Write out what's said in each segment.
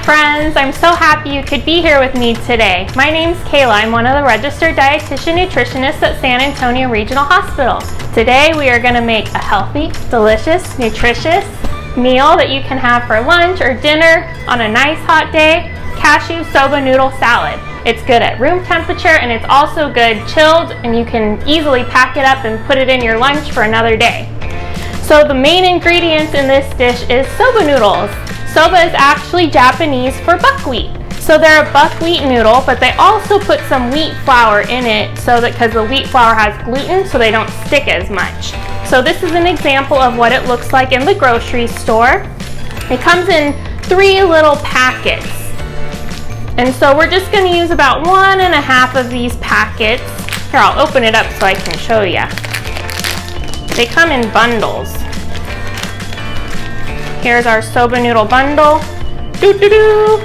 friends, I'm so happy you could be here with me today. My name's Kayla. I'm one of the registered dietitian nutritionists at San Antonio Regional Hospital. Today we are going to make a healthy, delicious, nutritious meal that you can have for lunch or dinner on a nice hot day, Cashew Soba Noodle Salad. It's good at room temperature and it's also good chilled, and you can easily pack it up and put it in your lunch for another day. So the main ingredients in this dish is soba noodles. Soba is actually Japanese for buckwheat. So they're a buckwheat noodle, but they also put some wheat flour in it because the wheat flour has gluten, so they don't stick as much. So this is an example of what it looks like in the grocery store. It comes in 3 little packets. And so we're just going to use about 1.5 of these packets. Here, I'll open it up so I can show you. They come in bundles. Here's our soba noodle bundle. Doo-doo-doo.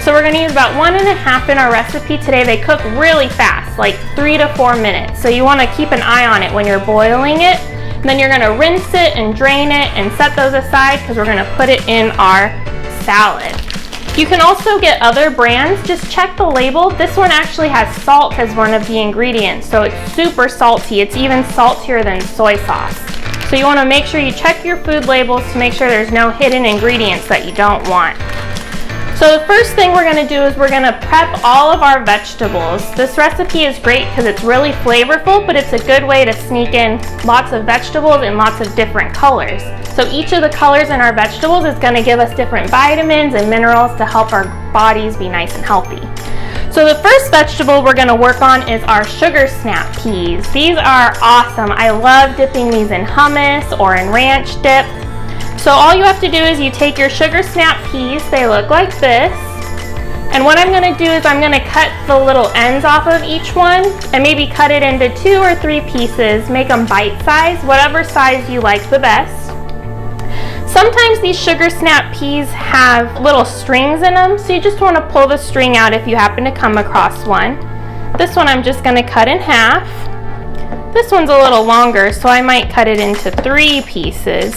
So we're going to use about 1.5 in our recipe today. They cook really fast, like 3 to 4 minutes. So you want to keep an eye on it when you're boiling it. And then you're going to rinse it and drain it and set those aside because we're going to put it in our salad. You can also get other brands. Just check the label. This one actually has salt as one of the ingredients, so it's super salty. It's even saltier than soy sauce. So you want to make sure you check your food labels to make sure there's no hidden ingredients that you don't want. So the first thing we're going to do is we're going to prep all of our vegetables. This recipe is great because it's really flavorful, but it's a good way to sneak in lots of vegetables in lots of different colors. So each of the colors in our vegetables is going to give us different vitamins and minerals to help our bodies be nice and healthy. So the first vegetable we're going to work on is our sugar snap peas. These are awesome. I love dipping these in hummus or in ranch dip. So all you have to do is you take your sugar snap peas. They look like this. And what I'm going to do is I'm going to cut the little ends off of each one and maybe cut it into 2 or 3 pieces. Make them bite size, whatever size you like the best. Sometimes these sugar snap peas have little strings in them, so you just want to pull the string out if you happen to come across one. This one I'm just going to cut in half. This one's a little longer, so I might cut it into 3 pieces.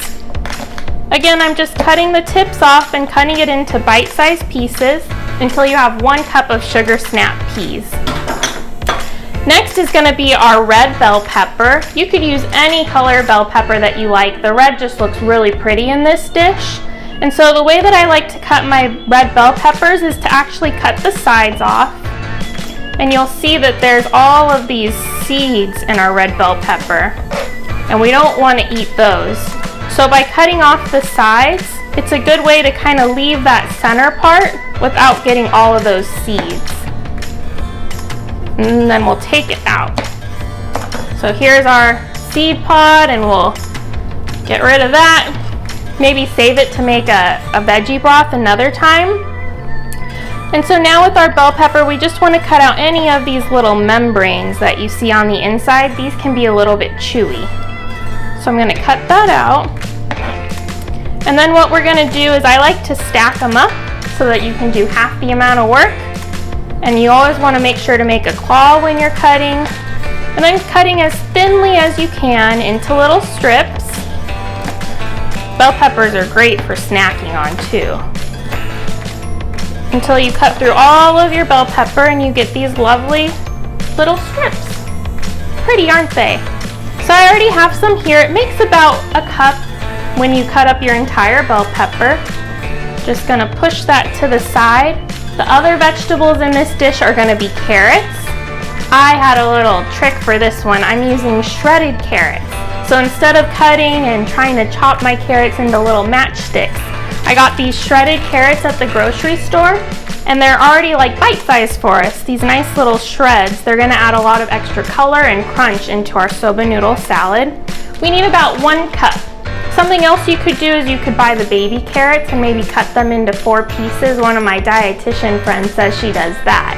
Again, I'm just cutting the tips off and cutting it into bite-sized pieces until you have 1 cup of sugar snap peas. Next is going to be our red bell pepper. You could use any color bell pepper that you like. The red just looks really pretty in this dish. And so the way that I like to cut my red bell peppers is to actually cut the sides off. And you'll see that there's all of these seeds in our red bell pepper. And we don't want to eat those. So by cutting off the sides, it's a good way to kind of leave that center part without getting all of those seeds. And then we'll take it out. So here's our seed pod, and we'll get rid of that. Maybe save it to make a veggie broth another time. And so now with our bell pepper, we just want to cut out any of these little membranes that you see on the inside. These can be a little bit chewy. So I'm going to cut that out. And then what we're going to do is I like to stack them up so that you can do half the amount of work. And you always want to make sure to make a claw when you're cutting. And then cutting as thinly as you can into little strips. Bell peppers are great for snacking on too. Until you cut through all of your bell pepper and you get these lovely little strips. Pretty, aren't they? So I already have some here. It makes about a cup when you cut up your entire bell pepper. Just going to push that to the side. The other vegetables in this dish are going to be carrots. I had a little trick for this one. I'm using shredded carrots. So instead of cutting and trying to chop my carrots into little matchsticks, I got these shredded carrots at the grocery store, and they're already like bite-sized for us. These nice little shreds. They're going to add a lot of extra color and crunch into our soba noodle salad. We need about 1 cup. Something else you could do is you could buy the baby carrots and maybe cut them into 4 pieces. One of my dietitian friends says she does that.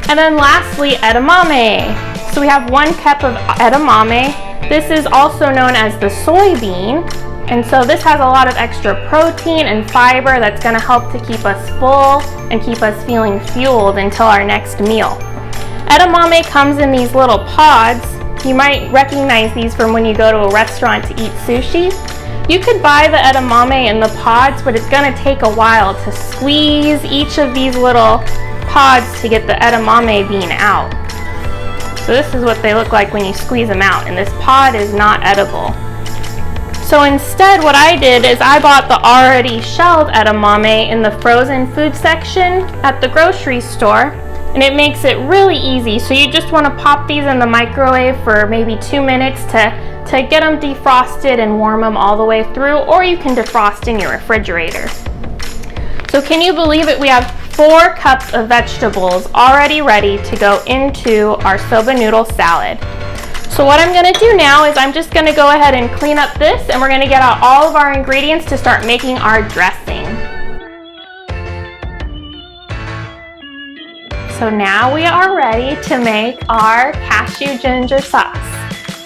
And then lastly, edamame. So we have 1 cup of edamame. This is also known as the soybean. And so this has a lot of extra protein and fiber that's going to help to keep us full and keep us feeling fueled until our next meal. Edamame comes in these little pods. You might recognize these from when you go to a restaurant to eat sushi. You could buy the edamame in the pods, but it's gonna take a while to squeeze each of these little pods to get the edamame bean out. So this is what they look like when you squeeze them out, and this pod is not edible. So instead what I did is I bought the already shelled edamame in the frozen food section at the grocery store, and it makes it really easy. So you just want to pop these in the microwave for maybe 2 minutes to get them defrosted and warm them all the way through, or you can defrost in your refrigerator. So can you believe it? We have 4 cups of vegetables already ready to go into our soba noodle salad. So what I'm gonna do now is I'm just gonna go ahead and clean up this, and we're gonna get out all of our ingredients to start making our dressing. So now we are ready to make our cashew ginger sauce.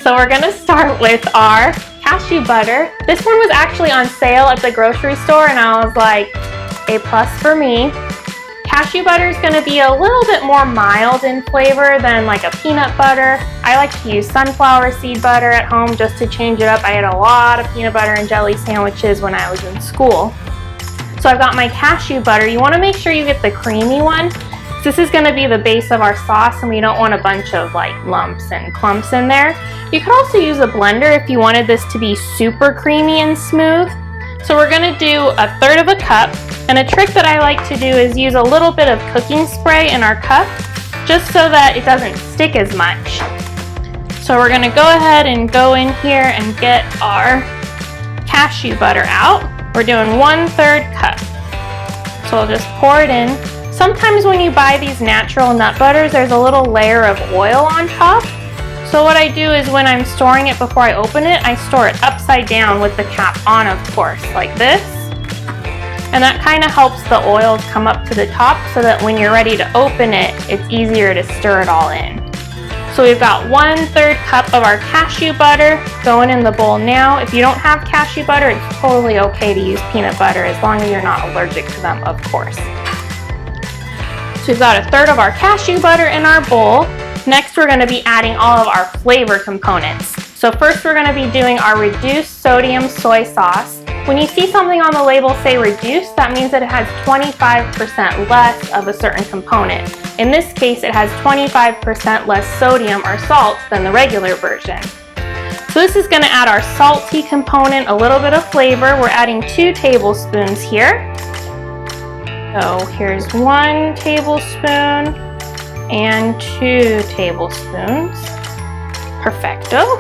So we're gonna start with our cashew butter. This one was actually on sale at the grocery store, and I was like, A+ for me. Cashew butter is going to be a little bit more mild in flavor than like a peanut butter. I like to use sunflower seed butter at home just to change it up. I had a lot of peanut butter and jelly sandwiches when I was in school. So I've got my cashew butter. You want to make sure you get the creamy one. This is going to be the base of our sauce, and we don't want a bunch of like lumps and clumps in there. You could also use a blender if you wanted this to be super creamy and smooth. So we're going to do 1/3 of a cup, and a trick that I like to do is use a little bit of cooking spray in our cup just so that it doesn't stick as much. So we're going to go ahead and go in here and get our cashew butter out. We're doing 1/3 cup. So I'll just pour it in. Sometimes when you buy these natural nut butters, there's a little layer of oil on top. So what I do is when I'm storing it before I open it, I store it upside down with the cap on, of course, like this. And that kind of helps the oil come up to the top so that when you're ready to open it, it's easier to stir it all in. So we've got 1/3 cup of our cashew butter going in the bowl now. If you don't have cashew butter, it's totally okay to use peanut butter as long as you're not allergic to them, of course. So we've got 1/3 of our cashew butter in our bowl. Next, we're going to be adding all of our flavor components. So first, we're going to be doing our reduced sodium soy sauce. When you see something on the label say reduced, that means that it has 25% less of a certain component. In this case, it has 25% less sodium or salt than the regular version. So this is going to add our salty component, a little bit of flavor. We're adding 2 tablespoons here. So here's 1 tablespoon and 2 tablespoons. Perfecto.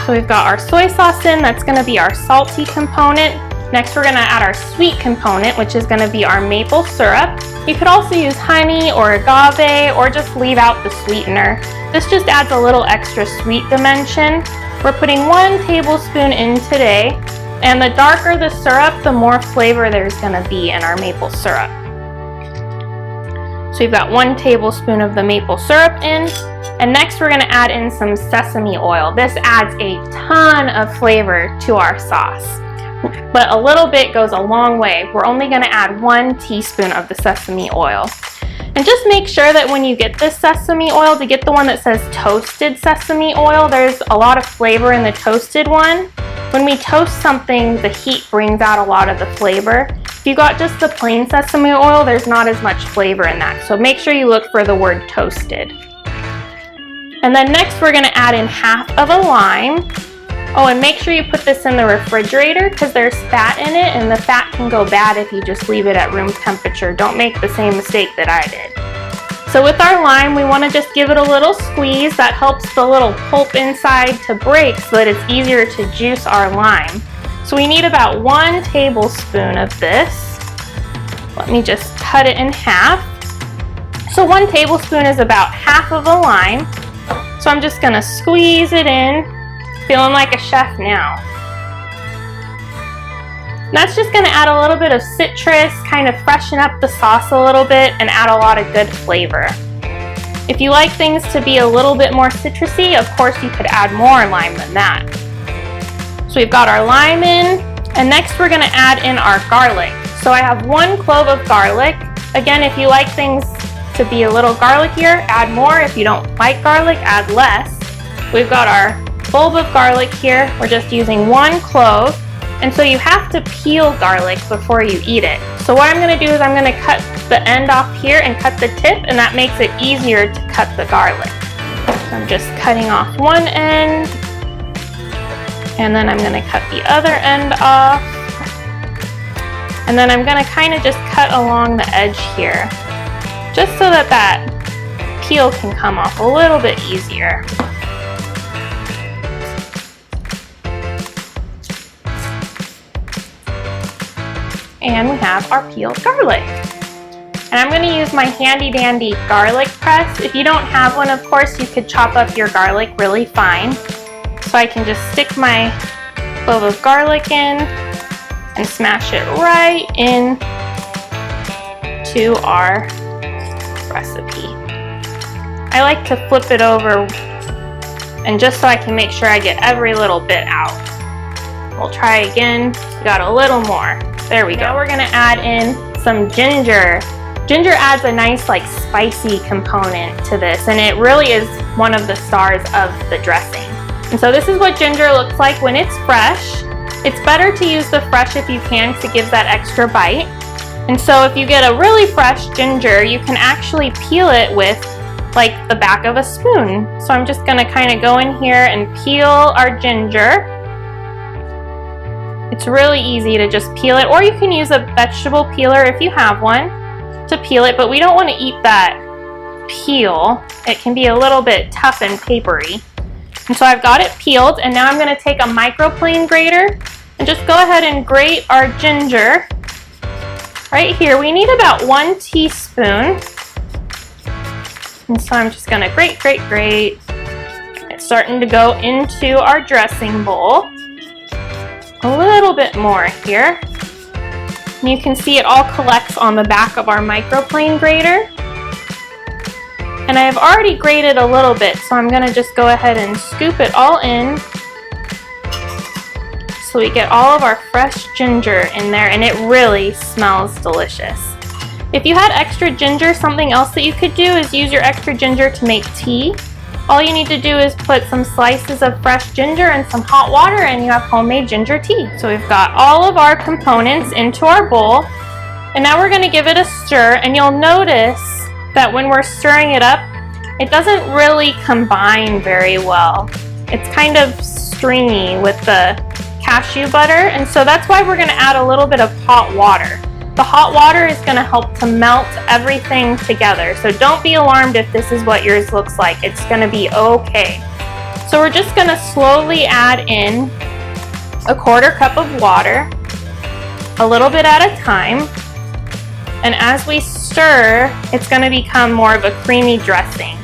So we've got our soy sauce in, that's going to be our salty component. Next we're going to add our sweet component, which is going to be our maple syrup. You could also use honey or agave or just leave out the sweetener. This just adds a little extra sweet dimension. We're putting 1 tablespoon in today, and the darker the syrup, the more flavor there's going to be in our maple syrup. So we've got 1 tablespoon of the maple syrup in, and next we're going to add in some sesame oil. This adds a ton of flavor to our sauce, but a little bit goes a long way. We're only going to add 1 teaspoon of the sesame oil. And just make sure that when you get this sesame oil, to get the one that says toasted sesame oil, there's a lot of flavor in the toasted one. When we toast something, the heat brings out a lot of the flavor. If you got just the plain sesame oil, there's not as much flavor in that. So make sure you look for the word toasted. And then next we're going to add in 1/2 of a lime. Oh, and make sure you put this in the refrigerator because there's fat in it, and the fat can go bad if you just leave it at room temperature. Don't make the same mistake that I did. So with our lime, we want to just give it a little squeeze. That helps the little pulp inside to break so that it's easier to juice our lime. So we need about 1 tablespoon of this. Let me just cut it in half. So 1 tablespoon is about 1/2 of a lime. So I'm just going to squeeze it in. Feeling like a chef now. That's just going to add a little bit of citrus, kind of freshen up the sauce a little bit, and add a lot of good flavor. If you like things to be a little bit more citrusy, of course you could add more lime than that. So we've got our lime in, and next we're going to add in our garlic. So I have 1 clove of garlic. Again, if you like things to be a little garlickier, add more. If you don't like garlic, add less. We've got our bulb of garlic here. We're just using 1 clove. And so you have to peel garlic before you eat it. So what I'm gonna do is I'm gonna cut the end off here and cut the tip, and that makes it easier to cut the garlic. So I'm just cutting off one end, and then I'm gonna cut the other end off. And then I'm gonna kind of just cut along the edge here, just so that that peel can come off a little bit easier. And we have our peeled garlic. And I'm going to use my handy dandy garlic press. If you don't have one, of course, you could chop up your garlic really fine. So I can just stick my clove of garlic in and smash it right in to our recipe. I like to flip it over, and just so I can make sure I get every little bit out. We'll try again. We got a little more. There we go. Now we're gonna add in some ginger. Ginger adds a nice spicy component to this, and it really is one of the stars of the dressing. And so this is what ginger looks like when it's fresh. It's better to use the fresh if you can, to give that extra bite. And so if you get a really fresh ginger, you can actually peel it with the back of a spoon. So I'm just gonna kind of go in here and peel our ginger. It's really easy to just peel it, or you can use a vegetable peeler if you have one to peel it, but we don't want to eat that peel. It can be a little bit tough and papery. And so I've got it peeled, and now I'm going to take a microplane grater and just go ahead and grate our ginger. Right here, we need about 1 teaspoon. And so I'm just going to grate. It's starting to go into our dressing bowl. A little bit more here. And you can see it all collects on the back of our microplane grater. And I've already grated a little bit, so I'm gonna just go ahead and scoop it all in so we get all of our fresh ginger in there, and it really smells delicious. If you had extra ginger, something else that you could do is use your extra ginger to make tea. All you need to do is put some slices of fresh ginger and some hot water, and you have homemade ginger tea. So we've got all of our components into our bowl, and now we're going to give it a stir, and you'll notice that when we're stirring it up, it doesn't really combine very well. It's kind of stringy with the cashew butter, and so that's why we're going to add a little bit of hot water. The hot water is going to help to melt everything together, so don't be alarmed if this is what yours looks like. It's going to be okay. So we're just going to slowly add in a 1/4 cup of water, a little bit at a time, and as we stir, it's going to become more of a creamy dressing.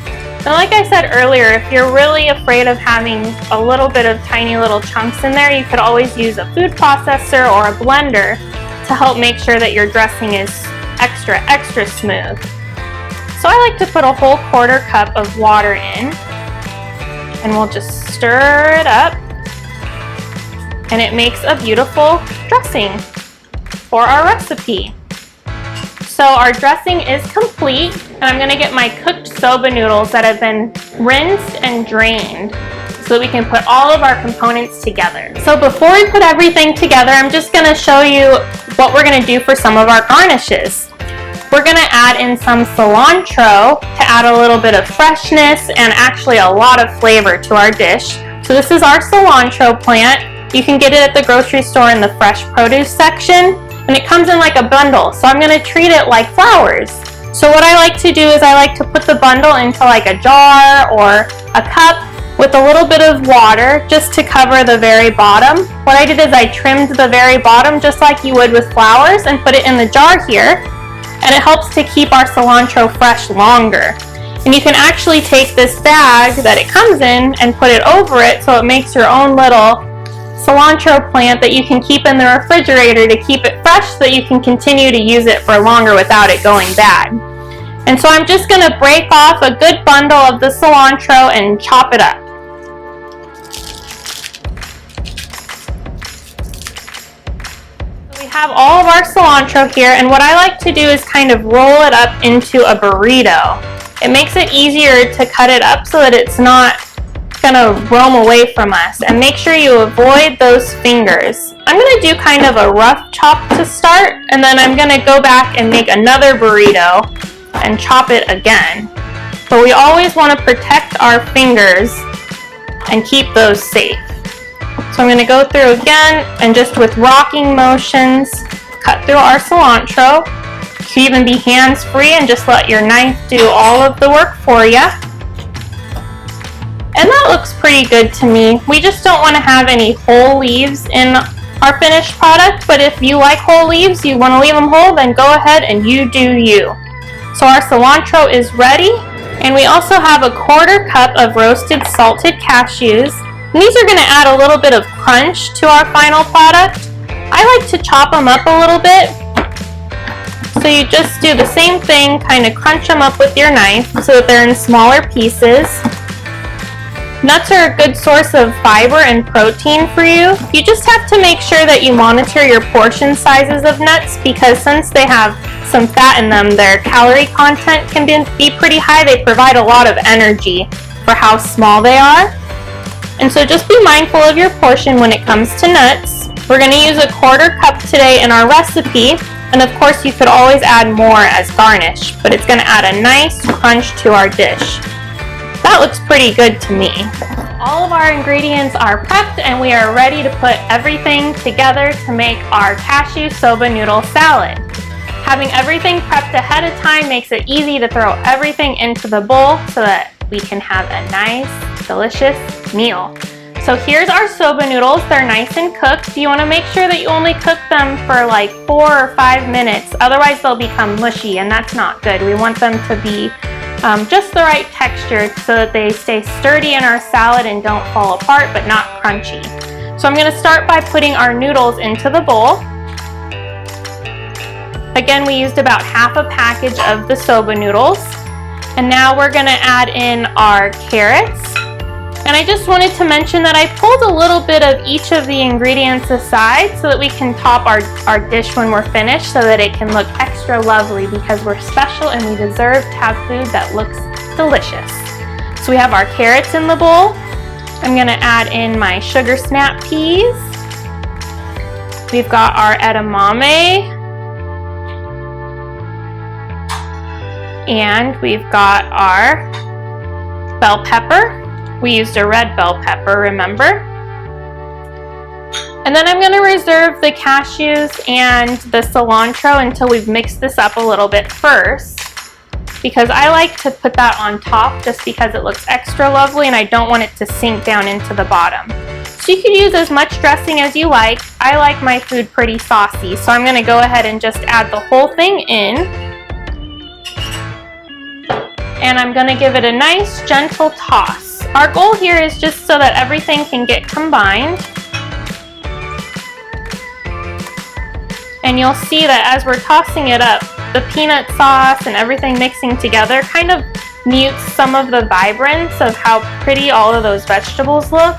And like I said earlier, if you're really afraid of having a little bit of tiny little chunks in there, you could always use a food processor or a blender to help make sure that your dressing is extra smooth. So I like to put a whole 1/4 cup of water in, and we'll just stir it up, and it makes a beautiful dressing for our recipe. So our dressing is complete, and I'm gonna get my cooked soba noodles that have been rinsed and drained so we can put all of our components together. So before we put everything together, I'm just gonna show you what we're gonna do for some of our garnishes. We're gonna add in some cilantro to add a little bit of freshness and actually a lot of flavor to our dish. So this is our cilantro plant. You can get it at the grocery store in the fresh produce section, and it comes in like a bundle. So I'm gonna treat it like flowers. So what I like to do is I like to put the bundle into like a jar or a cup with a little bit of water just to cover the very bottom. What I did is I trimmed the very bottom just like you would with flowers and put it in the jar here, and it helps to keep our cilantro fresh longer. And you can actually take this bag that it comes in and put it over it, so it makes your own little cilantro plant that you can keep in the refrigerator to keep it fresh so that you can continue to use it for longer without it going bad. And so I'm just gonna break off a good bundle of the cilantro and chop it up. We have all of our cilantro here, and what I like to do is kind of roll it up into a burrito. It makes it easier to cut it up so that it's not gonna roam away from us, and make sure you avoid those fingers. I'm gonna do kind of a rough chop to start, and then I'm gonna go back and make another burrito and chop it again. But we always want to protect our fingers and keep those safe. So I'm going to go through again and just with rocking motions, cut through our cilantro. You can even be hands-free and just let your knife do all of the work for you. And that looks pretty good to me. We just don't want to have any whole leaves in our finished product, but if you like whole leaves, you want to leave them whole, then go ahead and you do you. So our cilantro is ready, and we also have a 1/4 cup of roasted salted cashews. And these are going to add a little bit of crunch to our final product. I like to chop them up a little bit. So you just do the same thing, kind of crunch them up with your knife so that they're in smaller pieces. Nuts are a good source of fiber and protein for you. You just have to make sure that you monitor your portion sizes of nuts, because since they have some fat in them, their calorie content can be pretty high. They provide a lot of energy for how small they are. And so just be mindful of your portion when it comes to nuts. We're going to use a 1/4 cup today in our recipe. And of course you could always add more as garnish, but it's going to add a nice crunch to our dish. That looks pretty good to me. All of our ingredients are prepped and we are ready to put everything together to make our cashew soba noodle salad. Having everything prepped ahead of time makes it easy to throw everything into the bowl so that we can have a nice, delicious meal. So here's our soba noodles. They're nice and cooked. You want to make sure that you only cook them for like 4 or 5 minutes. Otherwise they'll become mushy, and that's not good. We want them to be just the right texture so that they stay sturdy in our salad and don't fall apart, but not crunchy. So I'm going to start by putting our noodles into the bowl. Again, we used about half a package of the soba noodles. And now we're going to add in our carrots. And I just wanted to mention that I pulled a little bit of each of the ingredients aside so that we can top our dish when we're finished, so that it can look extra lovely, because we're special and we deserve to have food that looks delicious. So we have our carrots in the bowl. I'm going to add in my sugar snap peas. We've got our edamame. And we've got our bell pepper. We used a red bell pepper, remember? And then I'm going to reserve the cashews and the cilantro until we've mixed this up a little bit first, because I like to put that on top just because it looks extra lovely and I don't want it to sink down into the bottom. So you can use as much dressing as you like. I like my food pretty saucy, so I'm going to go ahead and just add the whole thing in. And I'm going to give it a nice gentle toss. Our goal here is just so that everything can get combined. And you'll see that as we're tossing it up, the peanut sauce and everything mixing together kind of mutes some of the vibrance of how pretty all of those vegetables look.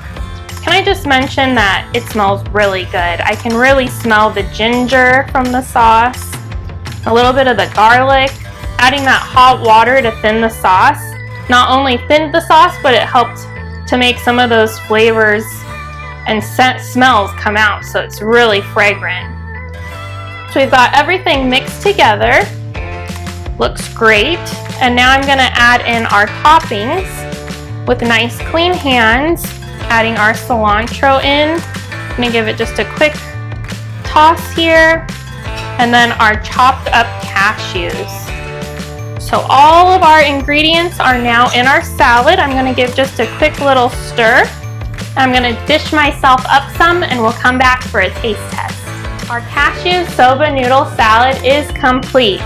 Can I just mention that it smells really good? I can really smell the ginger from the sauce, a little bit of the garlic. Adding that hot water to thin the sauce not only thinned the sauce, but it helped to make some of those flavors and smells come out, so it's really fragrant. So we've got everything mixed together. Looks great. And now I'm going to add in our toppings with nice clean hands, adding our cilantro in. I'm going to give it just a quick toss here, and then our chopped up cashews. So all of our ingredients are now in our salad. I'm going to give just a quick little stir. I'm going to dish myself up some and we'll come back for a taste test. Our cashew soba noodle salad is complete.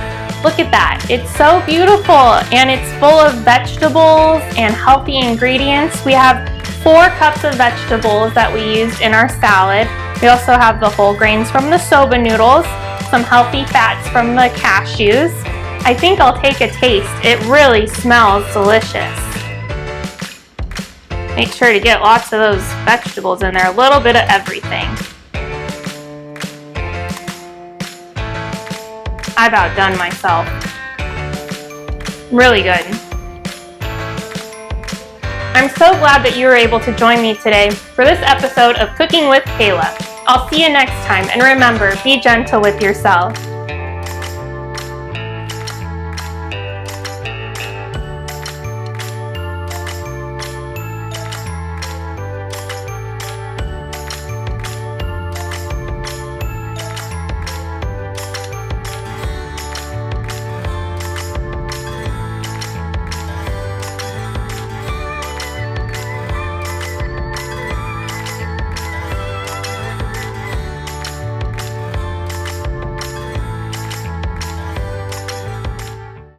Look at that. It's so beautiful and it's full of vegetables and healthy ingredients. We have 4 cups of vegetables that we used in our salad. We also have the whole grains from the soba noodles, some healthy fats from the cashews. I think I'll take a taste. It really smells delicious. Make sure to get lots of those vegetables in there, a little bit of everything. I've outdone myself. Really good. I'm so glad that you were able to join me today for this episode of Cooking with Kayla. I'll see you next time, and remember, be gentle with yourself.